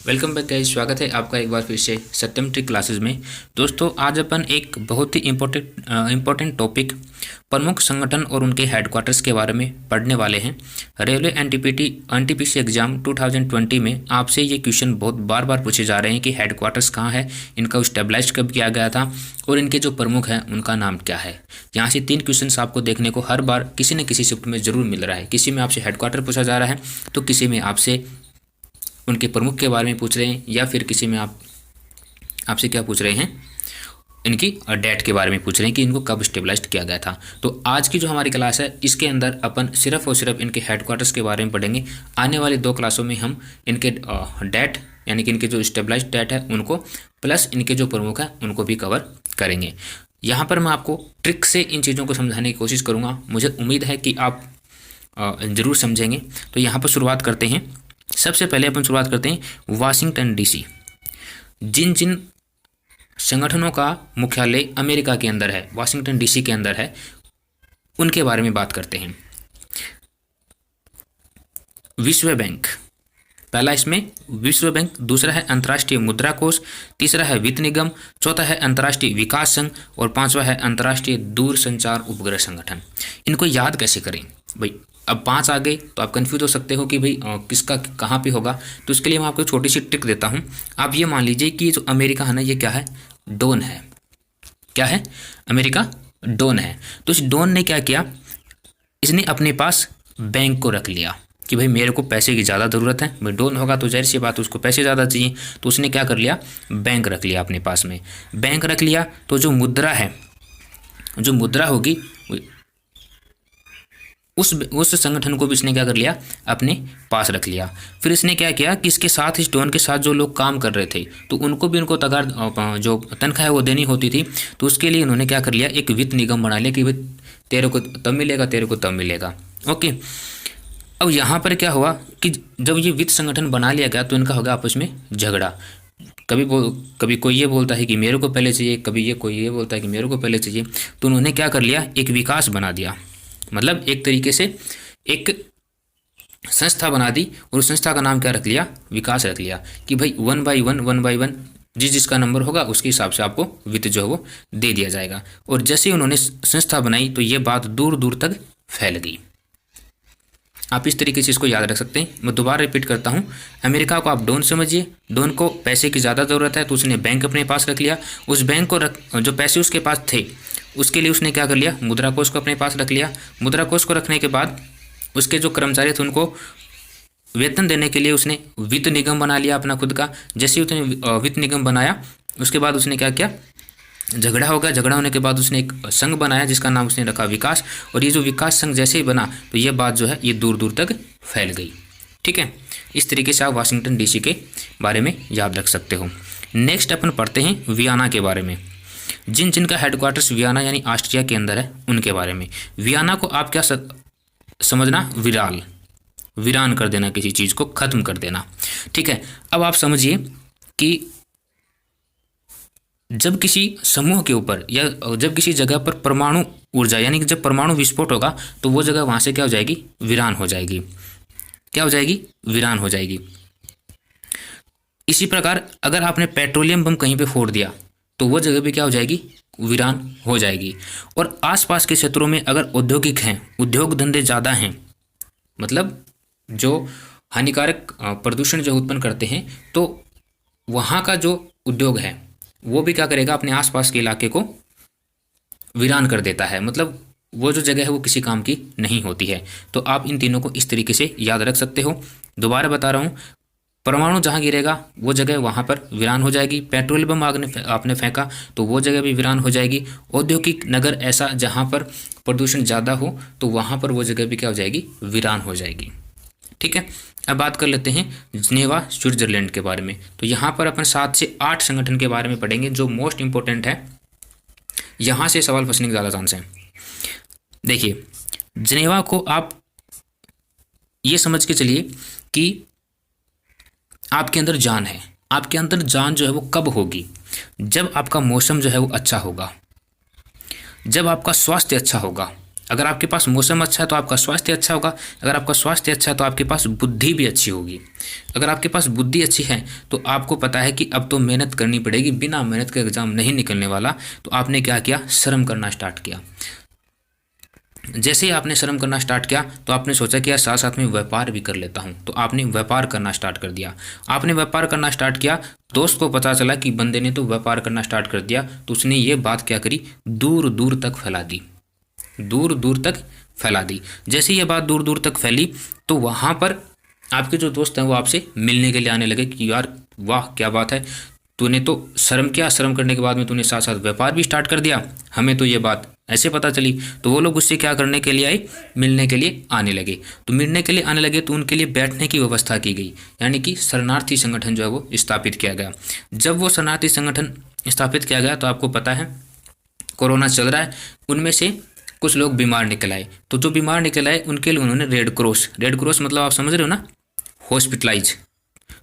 Welcome back guys. स्वागत है आपका एक बार फिर से सत्यम ट्रिक क्लासेस में। दोस्तों, आज अपन एक बहुत ही इम्पोर्टेंट टॉपिक प्रमुख संगठन और उनके हेडक्वार्टर्स के बारे में पढ़ने वाले हैं। रेलवे एनटीपीसी एग्जाम 2020 में आपसे ये क्वेश्चन बहुत बार बार पूछे जा रहे हैं कि हेडक्वार्टर्स कहाँ है, इनका स्टेबलाइज कब किया गया था और इनके जो प्रमुख हैं उनका नाम क्या है। यहाँ से 3 क्वेश्चन आपको देखने को हर बार किसी न किसी शिफ्ट में ज़रूर मिल रहा है। किसी में आपसे हेडक्वार्टर पूछा जा रहा है तो किसी में आपसे उनके प्रमुख के बारे में पूछ रहे हैं, या फिर किसी में आपसे क्या पूछ रहे हैं, इनकी डेट के बारे में पूछ रहे हैं कि इनको कब स्टेबलाइज्ड किया गया था। तो आज की जो हमारी क्लास है इसके अंदर अपन सिर्फ और सिर्फ इनके हेडक्वार्टर्स के बारे में पढ़ेंगे। आने वाली 2 क्लासों में हम इनके डेट यानी कि इनके जो स्टेबलाइज्ड डेट है उनको प्लस इनके जो प्रमुख हैं उनको भी कवर करेंगे। यहाँ पर मैं आपको ट्रिक से इन चीज़ों को समझाने की कोशिश करूँगा। मुझे उम्मीद है कि आप ज़रूर समझेंगे। तो यहाँ पर शुरुआत करते हैं। सबसे पहले अपन शुरुआत करते हैं वाशिंगटन डीसी। जिन जिन संगठनों का मुख्यालय अमेरिका के अंदर है, वाशिंगटन डीसी के अंदर है, उनके बारे में बात करते हैं। विश्व बैंक, पहला इसमें विश्व बैंक, दूसरा है अंतर्राष्ट्रीय मुद्रा कोष, तीसरा है वित्त निगम, चौथा है अंतर्राष्ट्रीय विकास संघ और 5वां है अंतर्राष्ट्रीय दूरसंचार उपग्रह संगठन। इनको याद कैसे करें भाई? अब 5 आ गए तो आप कंफ्यूज हो सकते हो कि भाई किसका कहाँ पे होगा। तो इसके लिए मैं आपको छोटी सी ट्रिक देता हूँ। आप ये मान लीजिए कि जो अमेरिका है ना, ये क्या है? डॉन है। क्या है? अमेरिका डॉन है। तो इस डॉन ने क्या किया, इसने अपने पास बैंक को रख लिया कि भाई मेरे को पैसे की ज़्यादा ज़रूरत है। भाई डॉन होगा तो जाहिर सी बात उसको पैसे ज़्यादा चाहिए, तो उसने क्या कर लिया, बैंक रख लिया अपने पास में। बैंक रख लिया तो जो मुद्रा है, जो मुद्रा होगी उस संगठन को भी इसने क्या कर लिया, अपने पास रख लिया। फिर इसने क्या किया कि इसके साथ, इस डॉन के साथ जो लोग काम कर रहे थे तो उनको भी उनको तगार जो तनख्वाह है वो देनी होती थी। तो उसके लिए उन्होंने क्या कर लिया, एक वित्त निगम बना लिया कि भाई तेरे को तब मिलेगा, तेरे को तब मिलेगा। ओके, अब यहाँ पर क्या हुआ कि जब ये वित्त संगठन बना लिया गया तो इनका होगा आपस में झगड़ा। कभी कोई ये बोलता है कि मेरे को पहले चाहिए, कभी कोई ये बोलता है कि मेरे को पहले चाहिए। तो उन्होंने क्या कर लिया, एक विकास बना दिया। मतलब एक तरीके से एक संस्था बना दी और उस संस्था का नाम क्या रख लिया, विकास रख लिया कि भाई 1 बाई 1 जिसका नंबर होगा उसके हिसाब से आपको वित्त जो है वो दे दिया जाएगा। और जैसे ही उन्होंने संस्था बनाई तो ये बात दूर दूर तक फैल गई। आप इस तरीके से इसको याद रख सकते हैं। मैं दोबारा रिपीट करता हूँ, अमेरिका को आप डॉन समझिए। डॉन को पैसे की ज़्यादा ज़रूरत है तो उसने बैंक अपने पास रख लिया। उस बैंक को जो पैसे उसके पास थे उसके लिए उसने क्या कर लिया, मुद्रा कोष को अपने पास रख लिया। मुद्रा कोष को रखने के बाद उसके जो कर्मचारी थे उनको वेतन देने के लिए उसने वित्त निगम बना लिया अपना खुद का। जैसे ही उसने वित्त निगम बनाया उसके बाद उसने क्या किया, झगड़ा होगा। झगड़ा होने के बाद उसने एक संघ बनाया जिसका नाम उसने रखा विकास। और ये जो विकास संघ जैसे ही बना तो ये बात जो है ये दूर दूर तक फैल गई। ठीक है, इस तरीके से आप वाशिंगटन डीसी के बारे में याद रख सकते हो। नेक्स्ट अपन पढ़ते हैं वियना के बारे में। जिनका हेडक्वार्टर्स वियना यानी ऑस्ट्रिया के अंदर है उनके बारे में। वियना को आप क्या समझना, वीरान कर देना, किसी चीज़ को ख़त्म कर देना। ठीक है, अब आप समझिए कि जब किसी समूह के ऊपर या जब किसी जगह पर परमाणु ऊर्जा यानी कि जब परमाणु विस्फोट होगा तो वो जगह वहाँ से क्या हो जाएगी, वीरान हो जाएगी। क्या हो जाएगी, वीरान हो जाएगी। इसी प्रकार अगर आपने पेट्रोलियम बम कहीं पे फोड़ दिया तो वो जगह भी क्या हो जाएगी, वीरान हो जाएगी। और आसपास के क्षेत्रों में अगर औद्योगिक हैं, उद्योग धंधे ज़्यादा हैं, मतलब जो हानिकारक प्रदूषण जो उत्पन्न करते हैं, तो वहाँ का जो उद्योग है वो भी क्या करेगा, अपने आसपास के इलाके को वीरान कर देता है। मतलब वो जो जगह है वो किसी काम की नहीं होती है। तो आप इन तीनों को इस तरीके से याद रख सकते हो। दोबारा बता रहा हूँ, परमाणु जहाँ गिरेगा वो जगह वहाँ पर वीरान हो जाएगी। पेट्रोल बम आपने फेंका तो वो जगह भी वीरान हो जाएगी। औद्योगिक नगर ऐसा जहाँ पर प्रदूषण ज़्यादा हो तो वहाँ पर वो जगह भी क्या हो जाएगी, वीरान हो जाएगी। ठीक है, अब बात कर लेते हैं जिनेवा स्विट्जरलैंड के बारे में। तो यहाँ पर अपन 7 से 8 संगठन के बारे में पढ़ेंगे जो मोस्ट इंपॉर्टेंट है। यहाँ से सवाल फंसने के ज़्यादा चांस है। देखिए, जिनेवा को आप ये समझ के चलिए कि आपके अंदर जान है। आपके अंदर जान जो है वो कब होगी, जब आपका मौसम जो है वो अच्छा होगा, जब आपका स्वास्थ्य अच्छा होगा। अगर आपके पास मौसम अच्छा है तो आपका स्वास्थ्य अच्छा होगा, अगर आपका स्वास्थ्य अच्छा है तो आपके पास बुद्धि भी अच्छी होगी। अगर आपके पास बुद्धि अच्छी है तो आपको पता है कि अब तो मेहनत करनी पड़ेगी, बिना मेहनत के एग्ज़ाम नहीं निकलने वाला। तो आपने क्या किया, श्रम करना स्टार्ट किया। जैसे ही आपने श्रम करना स्टार्ट किया तो आपने सोचा कि यार साथ साथ में व्यापार भी कर लेता हूँ, तो आपने व्यापार करना स्टार्ट कर दिया। आपने व्यापार करना स्टार्ट किया, दोस्त को पता चला कि बंदे ने तो व्यापार करना स्टार्ट कर दिया, तो उसने ये बात क्या करी, दूर दूर तक फैला दी, दूर दूर तक फैला दी। जैसे ये बात दूर दूर तक फैली तो वहाँ पर आपके जो दोस्त हैं वो आपसे मिलने के लिए आने लगे कि यार वाह क्या बात है, तूने तो श्रम किया, श्रम करने के बाद में तूने साथ साथ व्यापार भी स्टार्ट कर दिया, हमें तो ये बात ऐसे पता चली। तो वो लोग उससे क्या करने के लिए आए, मिलने के लिए आने लगे। तो मिलने के लिए आने लगे तो उनके लिए बैठने की व्यवस्था की गई, यानी कि शरणार्थी संगठन जो है वो स्थापित किया गया। जब वो शरणार्थी संगठन स्थापित किया गया तो आपको पता है कोरोना चल रहा है, उनमें से कुछ लोग बीमार निकल आए। तो जो बीमार निकल आए उनके लिए उन्होंने रेड क्रॉस मतलब आप समझ रहे हो ना, हॉस्पिटलाइज,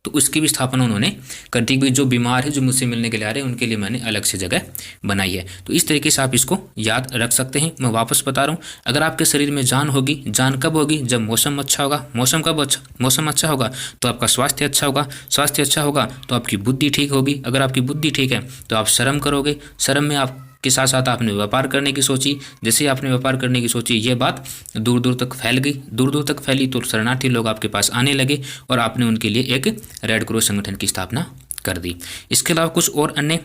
तो उसकी भी स्थापना उन्होंने कर दी। भाई जो बीमार है, जो मुझसे मिलने के लिए आ रहे हैं, उनके लिए मैंने अलग से जगह बनाई है। तो इस तरीके से आप इसको याद रख सकते हैं। मैं वापस बता रहा हूँ, अगर आपके शरीर में जान होगी, जान कब होगी, जब मौसम अच्छा होगा। मौसम अच्छा होगा तो आपका स्वास्थ्य अच्छा होगा, स्वास्थ्य अच्छा होगा तो आपकी बुद्धि ठीक होगी, अगर आपकी बुद्धि ठीक है तो आप श्रम करोगे, श्रम में आप के साथ साथ आपने व्यापार करने की सोची। जैसे आपने व्यापार करने की सोची, ये बात दूर दूर तक फैल गई, दूर दूर तक फैली तो शरणार्थी लोग आपके पास आने लगे और आपने उनके लिए एक रेड क्रॉस संगठन की स्थापना कर दी। इसके अलावा कुछ और अन्य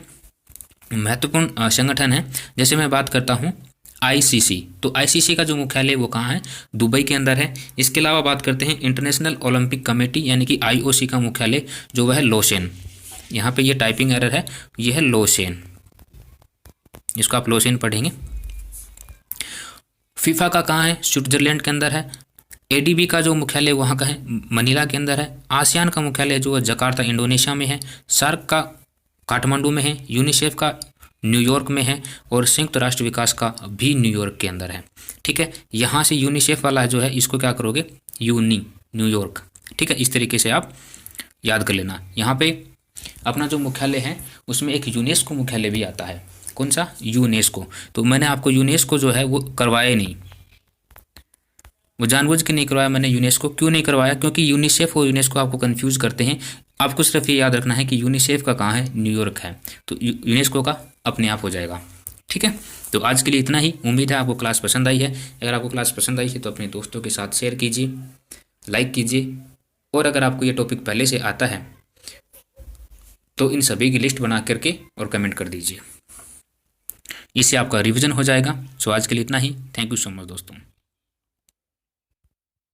महत्वपूर्ण संगठन हैं, जैसे मैं बात करता हूँ आईसीसी। तो आईसीसी का जो मुख्यालय वो कहाँ है, दुबई के अंदर है। इसके अलावा बात करते हैं इंटरनेशनल ओलंपिक कमेटी यानी कि आईओसी का मुख्यालय जो वह है लोसेन। यहाँ पे ये टाइपिंग एरर है, ये है लोसेन, इसको आप लोसेन पढ़ेंगे। फीफा का कहाँ है, स्विट्जरलैंड के अंदर है। एडीबी का जो मुख्यालय वहाँ का है, मनीला के अंदर है। आसियान का मुख्यालय जो है जकार्ता इंडोनेशिया में है। सार्क का काठमांडू में है। यूनिसेफ का न्यूयॉर्क में है और संयुक्त राष्ट्र विकास का भी न्यूयॉर्क के अंदर है। ठीक है, यहाँ से यूनिसेफ वाला जो है इसको क्या करोगे, न्यूयॉर्क। ठीक है, इस तरीके से आप याद कर लेना। यहाँ पे अपना जो मुख्यालय है उसमें एक यूनेस्को मुख्यालय भी आता है। कौन सा, यूनेस्को। तो मैंने आपको यूनेस्को जो है वो करवाया नहीं, वो जानबूझ के नहीं करवाया मैंने। यूनेस्को क्यों नहीं करवाया, क्योंकि यूनिसेफ और यूनेस्को आपको कंफ्यूज करते हैं। आपको सिर्फ ये याद रखना है कि यूनिसेफ का कहाँ है, न्यूयॉर्क है, तो यूनेस्को का अपने आप हो जाएगा। ठीक है, तो आज के लिए इतना ही। उम्मीद है आपको क्लास पसंद आई है। अगर आपको क्लास पसंद आई है तो अपने दोस्तों के साथ शेयर कीजिए, लाइक कीजिए, और अगर आपको ये टॉपिक पहले से आता है तो इन सभी की लिस्ट बना करके और कमेंट कर दीजिए, इससे आपका रिवीजन हो जाएगा। सो आज के लिए इतना ही। थैंक यू सो मच दोस्तों।